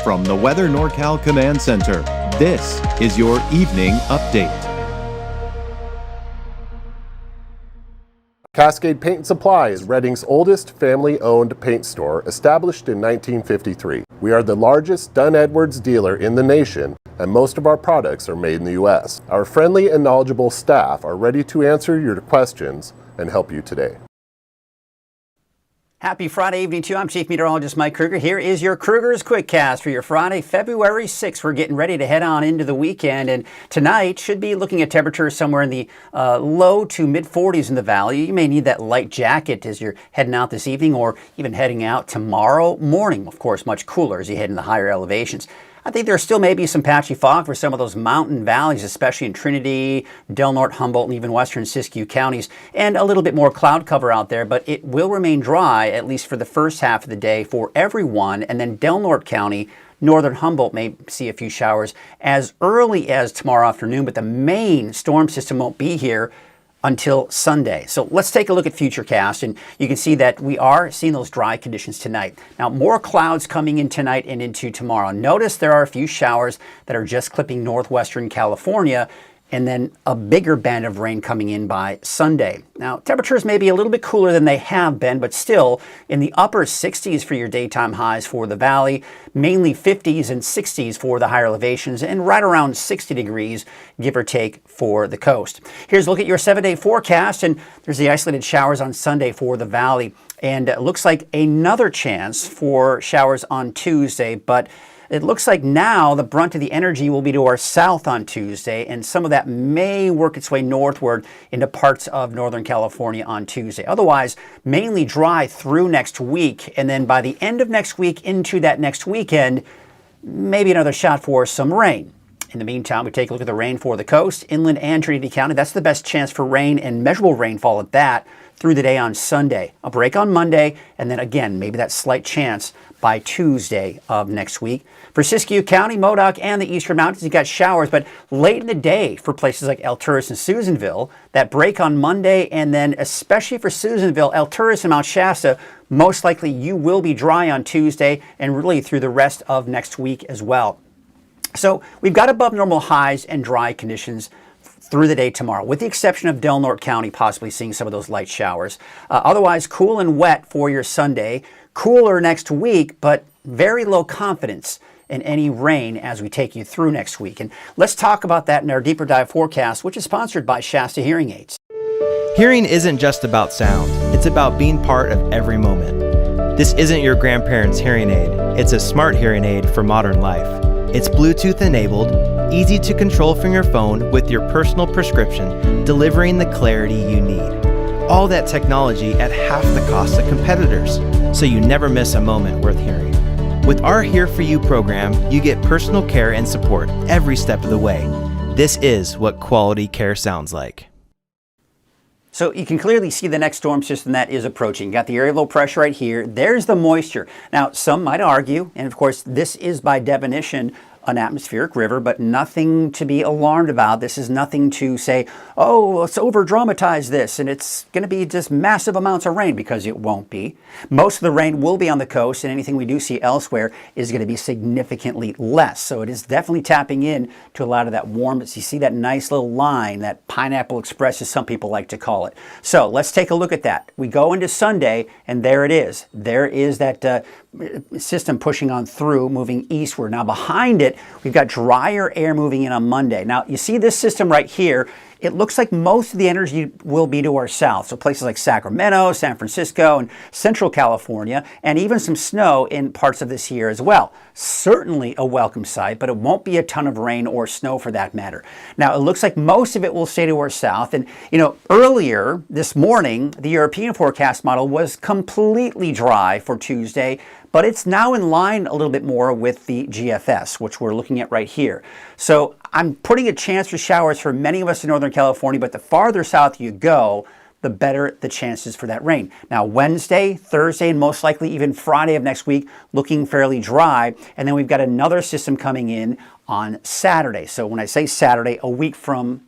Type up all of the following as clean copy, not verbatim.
From the Weather NorCal Command Center, this is your Evening Update. Cascade Paint Supply is Reading's oldest family-owned paint store, established in 1953. We are the largest Dunn Edwards dealer in the nation, and most of our products are made in the U.S. Our friendly and knowledgeable staff are ready to answer your questions and help you today. Happy Friday evening to you. I'm Chief Meteorologist Mike Krueger. Here is your Krueger's Quickcast for your Friday, February 6th. We're getting ready to head on into the weekend, and tonight should be looking at temperatures somewhere in the low to mid 40s in the valley. You may need that light jacket as you're heading out this evening or even heading out tomorrow morning. Of course, much cooler as you head in the higher elevations. I think there still may be some patchy fog for some of those mountain valleys, especially in Trinity, Del Norte, Humboldt, and even western Siskiyou counties, and a little bit more cloud cover out there, but it will remain dry, at least for the first half of the day for everyone. And then Del Norte County, northern Humboldt may see a few showers as early as tomorrow afternoon, but the main storm system won't be here until Sunday. So let's take a look at Futurecast, and you can see that we are seeing those dry conditions tonight. Now, more clouds coming in tonight and into tomorrow. Notice there are a few showers that are just clipping northwestern California, and then a bigger band of rain coming in by Sunday. Now, temperatures may be a little bit cooler than they have been, but still in the upper 60s for your daytime highs for the valley, mainly 50s and 60s for the higher elevations, and right around 60 degrees, give or take, for the coast. Here's a look at your 7-day forecast, and there's the isolated showers on Sunday for the valley, and it looks like another chance for showers on Tuesday, but it looks like now the brunt of the energy will be to our south on Tuesday, and some of that may work its way northward into parts of Northern California on Tuesday. Otherwise, mainly dry through next week, and then by the end of next week into that next weekend, maybe another shot for some rain. In the meantime, we take a look at the rain for the coast, inland and Trinity County. That's the best chance for rain and measurable rainfall at that through the day on Sunday. A break on Monday, and then again, maybe that slight chance by Tuesday of next week. For Siskiyou County, Modoc, and the Eastern Mountains, you got showers, but late in the day for places like Alturas and Susanville, that break on Monday, and then especially for Susanville, Alturas, and Mount Shasta, most likely you will be dry on Tuesday and really through the rest of next week as well. So we've got above normal highs and dry conditions through the day tomorrow, with the exception of Del Norte County possibly seeing some of those light showers. Otherwise, cool and wet for your Sunday. Cooler next week, but very low confidence in any rain as we take you through next week. And let's talk about that in our deeper dive forecast, which is sponsored by Shasta Hearing Aids. Hearing isn't just about sound, it's about being part of every moment. This isn't your grandparents' hearing aid, it's a smart hearing aid for modern life. It's Bluetooth enabled, easy to control from your phone with your personal prescription, delivering the clarity you need. All that technology at half the cost of competitors, so you never miss a moment worth hearing. With our Here For You program, you get personal care and support every step of the way. This is what quality care sounds like. So you can clearly see the next storm system that is approaching. You got the area of low pressure right here. There's the moisture. Now, some might argue, and of course, this is by definition an atmospheric river, but nothing to be alarmed about. This is nothing to say, oh, let's over-dramatize this, and it's going to be just massive amounts of rain, because it won't be. Most of the rain will be on the coast, and anything we do see elsewhere is going to be significantly less. So it is definitely tapping in to a lot of that warmness. You see that nice little line, that Pineapple Express, as some people like to call it. So let's take a look at that. We go into Sunday, and there it is. There is that system pushing on through, moving eastward. Now behind it, we've got drier air moving in on Monday. Now you see this system right here. It looks like most of the energy will be to our south. So places like Sacramento, San Francisco, and Central California, and even some snow in parts of this here as well. Certainly a welcome sight, but it won't be a ton of rain or snow for that matter. Now it looks like most of it will stay to our south. And you know, earlier this morning, the European forecast model was completely dry for Tuesday, but it's now in line a little bit more with the GFS, which we're looking at right here. So I'm putting a chance for showers for many of us in Northern California, but the farther south you go, the better the chances for that rain. Now Wednesday, Thursday, and most likely even Friday of next week, looking fairly dry. And then we've got another system coming in on Saturday. So when I say Saturday, a week from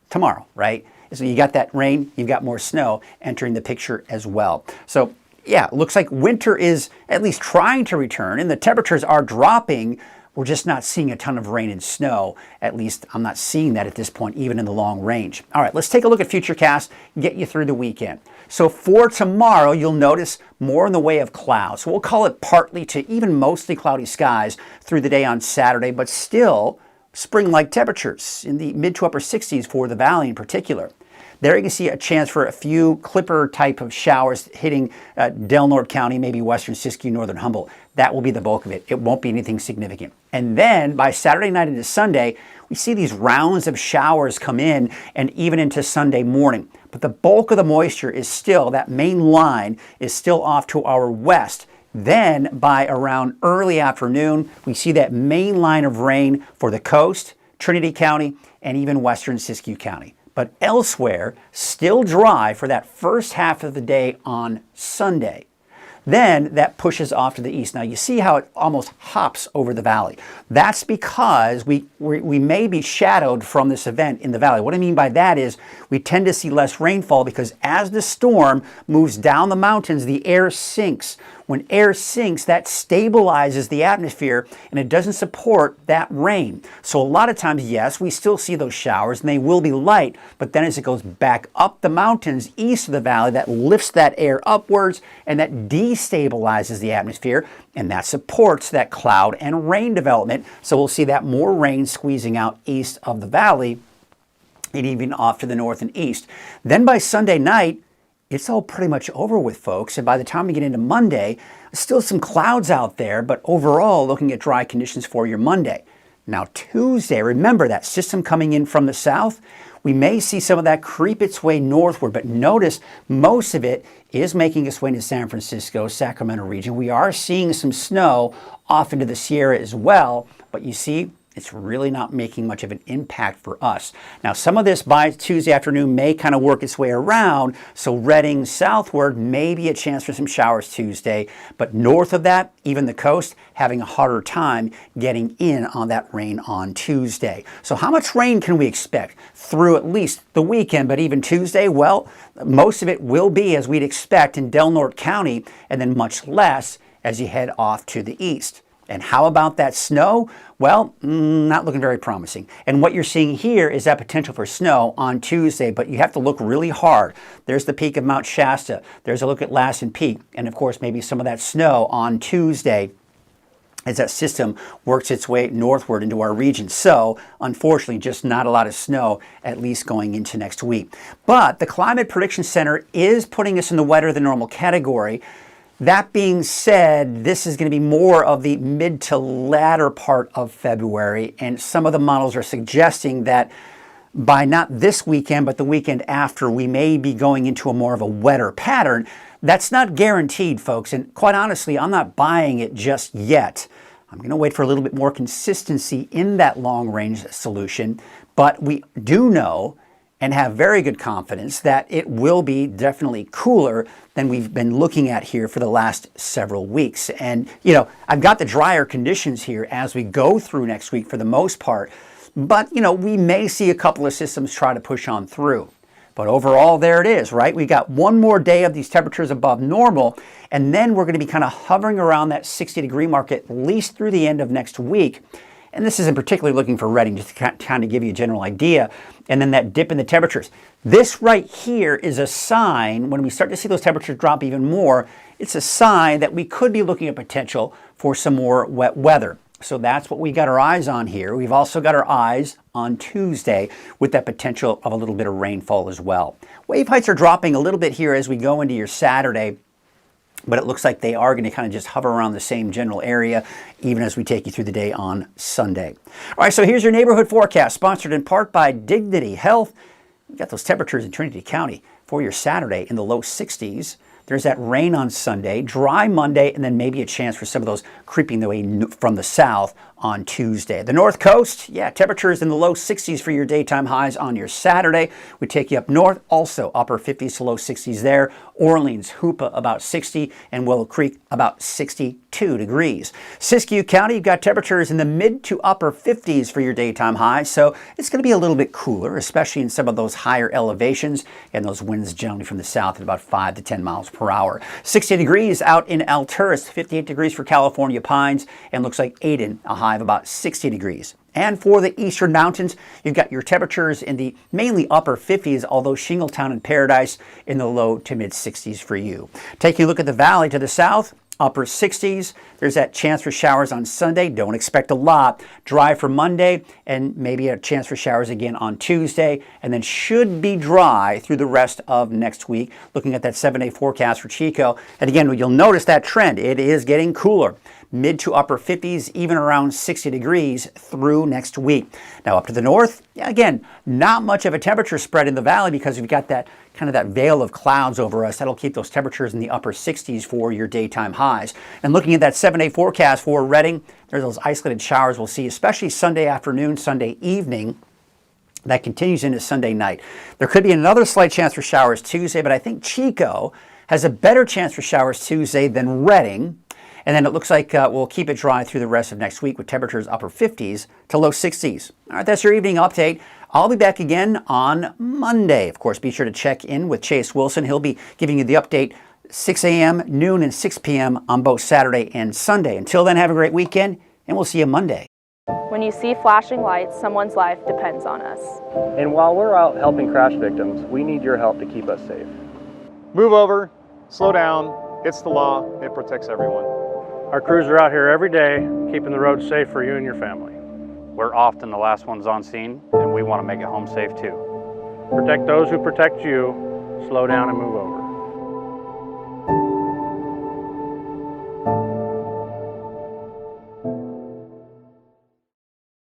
tomorrow, right? So you got that rain, you've got more snow entering the picture as well. So yeah, it looks like winter is at least trying to return, and the temperatures are dropping. We're just not seeing a ton of rain and snow. At least I'm not seeing that at this point, even in the long range. All right, let's take a look at Futurecast and get you through the weekend. So for tomorrow, you'll notice more in the way of clouds. So we'll call it partly to even mostly cloudy skies through the day on Saturday, but still spring-like temperatures in the mid to upper 60s for the valley in particular. There you can see a chance for a few clipper type of showers hitting Del Norte County, maybe western Siskiyou, northern Humboldt. That will be the bulk of it. It won't be anything significant. And then by Saturday night into Sunday, we see these rounds of showers come in and even into Sunday morning. But the bulk of the moisture is still, that main line is still off to our west. Then by around early afternoon, we see that main line of rain for the coast, Trinity County, and even western Siskiyou County. But elsewhere, still dry for that first half of the day on Sunday. Then that pushes off to the east. Now you see how it almost hops over the valley. That's because we may be shadowed from this event in the valley. What I mean by that is we tend to see less rainfall because as the storm moves down the mountains, the air sinks. When air sinks, that stabilizes the atmosphere and it doesn't support that rain. So a lot of times, yes, we still see those showers and they will be light, but then as it goes back up the mountains east of the valley, that lifts that air upwards and that destabilizes the atmosphere, and that supports that cloud and rain development. So we'll see that more rain squeezing out east of the valley and even off to the north and east. Then by Sunday night, it's all pretty much over with, folks. And by the time we get into Monday, still some clouds out there, but overall looking at dry conditions for your Monday. Now Tuesday, remember that system coming in from the south, we may see some of that creep its way northward, but notice most of it is making its way into San Francisco, Sacramento region. We are seeing some snow off into the Sierra as well, but you see, it's really not making much of an impact for us. Now, some of this by Tuesday afternoon may kind of work its way around, so Redding southward may be a chance for some showers Tuesday, but north of that, even the coast, having a harder time getting in on that rain on Tuesday. So how much rain can we expect through at least the weekend, but even Tuesday? Well, most of it will be as we'd expect in Del Norte County, and then much less as you head off to the east. And how about that snow? Well, not looking very promising. And what you're seeing here is that potential for snow on Tuesday, but you have to look really hard. There's the peak of Mount Shasta. There's a look at Lassen Peak. And of course, maybe some of that snow on Tuesday as that system works its way northward into our region. So, unfortunately, just not a lot of snow, at least going into next week. But the Climate Prediction Center is putting us in the wetter than normal category. That being said, this is going to be more of the mid to latter part of February, and some of the models are suggesting that by not this weekend, but the weekend after, we may be going into a more of a wetter pattern. That's not guaranteed, folks, and quite honestly, I'm not buying it just yet. I'm going to wait for a little bit more consistency in that long-range solution, but we do know and have very good confidence that it will be definitely cooler than we've been looking at here for the last several weeks. And, you know, I've got the drier conditions here as we go through next week for the most part, but, you know, we may see a couple of systems try to push on through. But overall, there it is, right? We got one more day of these temperatures above normal, and then we're going to be kind of hovering around that 60-degree mark at least through the end of next week. And this isn't particularly looking for Redding, just to kind of give you a general idea. And then that dip in the temperatures. This right here is a sign, when we start to see those temperatures drop even more, it's a sign that we could be looking at potential for some more wet weather. So that's what we got our eyes on here. We've also got our eyes on Tuesday with that potential of a little bit of rainfall as well. Wave heights are dropping a little bit here as we go into your Saturday, but it looks like they are going to kind of just hover around the same general area even as we take you through the day on Sunday. All right, so here's your neighborhood forecast, sponsored in part by Dignity Health. You've got those temperatures in Trinity County for your Saturday in the low 60s. There's that rain on Sunday, dry Monday, and then maybe a chance for some of those creeping the way from the south on Tuesday. The North Coast, yeah, temperatures in the low 60s for your daytime highs on your Saturday. We take you up north, also upper 50s to low 60s there. Orleans, Hoopa about 60, and Willow Creek about 62 degrees. Siskiyou County, you've got temperatures in the mid to upper 50s for your daytime highs, so it's going to be a little bit cooler, especially in some of those higher elevations, and those winds generally from the south at about 5 to 10 miles per hour. 60 degrees out in Alturas, 58 degrees for California Pines, and looks like Aden, a high of about 60 degrees. And for the eastern mountains, you've got your temperatures in the mainly upper 50s, although Shingletown and Paradise in the low to mid 60s for you. Taking a look at the valley to the south, upper 60s. There's that chance for showers on Sunday. Don't expect a lot. Dry for Monday, and maybe a chance for showers again on Tuesday, and then should be dry through the rest of next week. Looking at that 7-day forecast for Chico. And again, you'll notice that trend. It is getting cooler. Mid to upper 50s, even around 60 degrees through next week. Now up to the north, again, not much of a temperature spread in the valley because we've got that kind of that veil of clouds over us. That'll keep those temperatures in the upper 60s for your daytime highs. And looking at that 7-day forecast for Redding, there's those isolated showers we'll see, especially Sunday afternoon, Sunday evening. That continues into Sunday night. There could be another slight chance for showers Tuesday, but I think Chico has a better chance for showers Tuesday than Redding. And then it looks like we'll keep it dry through the rest of next week with temperatures upper 50s to low 60s. All right, that's your evening update. I'll be back again on Monday. Of course, be sure to check in with Chase Wilson. He'll be giving you the update 6 a.m., noon, and 6 p.m. on both Saturday and Sunday. Until then, have a great weekend, and we'll see you Monday. When you see flashing lights, someone's life depends on us. And while we're out helping crash victims, we need your help to keep us safe. Move over, slow down, it's the law, it protects everyone. Our crews are out here every day, keeping the roads safe for you and your family. We're often the last ones on scene, and we want to make it home safe too. Protect those who protect you, slow down and move over.